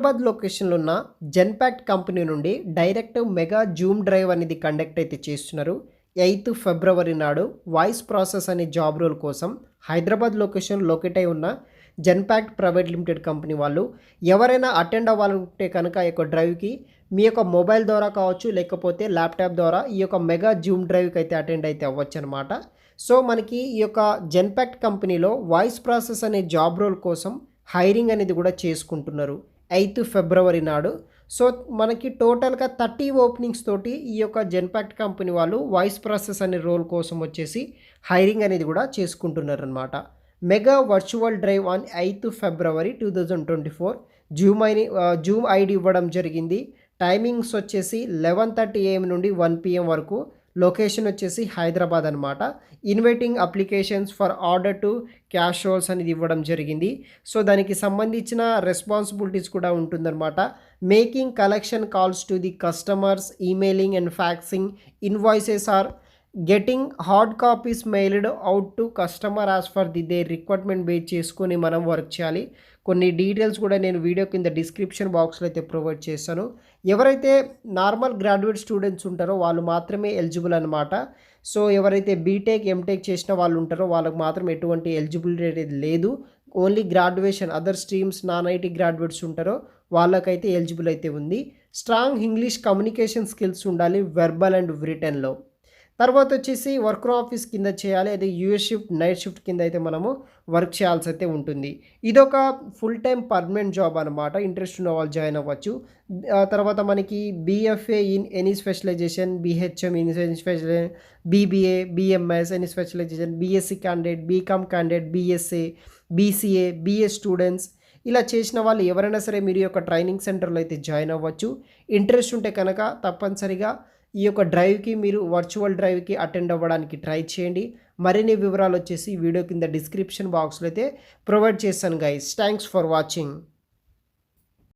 హైదరాబాద్ లొకేషన్లో ఉన్న Genpact company నుండి డైరెక్ట్ మెగా జూమ్ డ్రైవ్ అనేది కండక్ట్ అయితే చేస్తున్నారు. 8th ఫిబ్రవరి నాడు వాయిస్ ప్రాసెస్ అనే జాబ్ రోల్ కోసం హైదరాబాద్ లొకేషన్ లొకేట్ అయి ఉన్న జెన్పాక్ట్ ప్రైవేట్ లిమిటెడ్ కంపెనీ వాళ్ళు ఎవరైనా అటెండ్ అవ్వాలంటే కనుక ఈ యొక్క డ్రైవ్కి మీ యొక్క మొబైల్ ద్వారా కావచ్చు, లేకపోతే ల్యాప్టాప్ ద్వారా ఈ యొక్క మెగా జూమ్ డ్రైవ్కి అయితే అటెండ్ అయితే అవ్వచ్చు అనమాట. సో మనకి ఈ యొక్క జెన్పాక్ట్ కంపెనీలో వాయిస్ ప్రాసెస్ అనే జాబ్ రోల్ కోసం హైరింగ్ అనేది కూడా చేసుకుంటున్నారు 8th ఫిబ్రవరి నాడు. సో మనకి టోటల్గా 30 ఓపెనింగ్స్ తోటి ఈ యొక్క జెన్పాక్ట్ కంపెనీ వాళ్ళు వాయిస్ ప్రాసెస్ అనే రోల్ కోసం వచ్చేసి హైరింగ్ అనేది కూడా చేసుకుంటున్నారు అనమాట. Mega virtual drive on 8th February 2024 Zoom ID ఇవ్వడం జరిగింది. టైమింగ్స్ వచ్చేసి 11:30 AM నుండి 1 PM వరకు. లొకేషన్ వచ్చేసి హైదరాబాద్ అనమాట. Inviting applications for order to cash roles అనేది ఇవ్వడం జరిగింది. సో దానికి సంబంధించిన రెస్పాన్సిబిలిటీస్ కూడా ఉంటుందన్నమాట. Making collection calls to the customers, emailing and faxing invoices or getting hard copies mailed out to customer as for the requirement base చేసుకొని మనం work చేయాలి. కొన్ని డీటెయిల్స్ కూడా నేను వీడియో కింద డిస్క్రిప్షన్ బాక్స్లో అయితే ప్రొవైడ్ చేస్తాను. ఎవరైతే నార్మల్ గ్రాడ్యుయేట్ స్టూడెంట్స్ ఉంటారో వాళ్ళు మాత్రమే ఎలిజిబుల్ అనమాట. సో ఎవరైతే బీటెక్ ఎంటెక్ చేసిన వాళ్ళు ఉంటారో వాళ్ళకి మాత్రం ఎటువంటి ఎలిజిబిలిటీ అనేది లేదు. Only graduation other streams non IT graduates ఉంటారో వాళ్ళకైతే ఎలిజిబుల్ అయితే ఉంది. స్ట్రాంగ్ ఇంగ్లీష్ కమ్యూనికేషన్ స్కిల్స్ ఉండాలి వెర్బల్ అండ్ రిటన్లో. తర్వాత వచ్చేసి వర్క్ ఆఫీస్ కింద చేయాలి. అది యూఎస్ షిఫ్ట్ నైట్ షిఫ్ట్ కింద అయితే మనము వర్క్ చేయాల్సి అయితే ఉంటుంది. ఇదొక ఫుల్ టైం పర్మనెంట్ జాబ్ అనమాట. ఇంట్రెస్ట్ ఉన్న వాళ్ళు జాయిన్ అవ్వచ్చు. తర్వాత మనకి BFA in any specialization, BHM in any specialization, BBA, BMS any specialization, BSc candidate, BCom candidate, BSA, BCA, BS students ఇలా చేసిన వాళ్ళు ఎవరైనా సరే మీరు యొక్క ట్రైనింగ్ సెంటర్లో అయితే జాయిన్ అవ్వచ్చు. ఇంట్రెస్ట్ ఉంటే కనుక తప్పనిసరిగా ఈ యొక్క డ్రైవ్కి మీరు వర్చువల్ డ్రైవ్కి అటెండ్ అవ్వడానికి ట్రై చేయండి. మరిన్ని వివరాలు వచ్చేసి వీడియో కింద డిస్క్రిప్షన్ బాక్స్లో అయితే ప్రొవైడ్ చేస్తాను గైస్. Thanks for watching.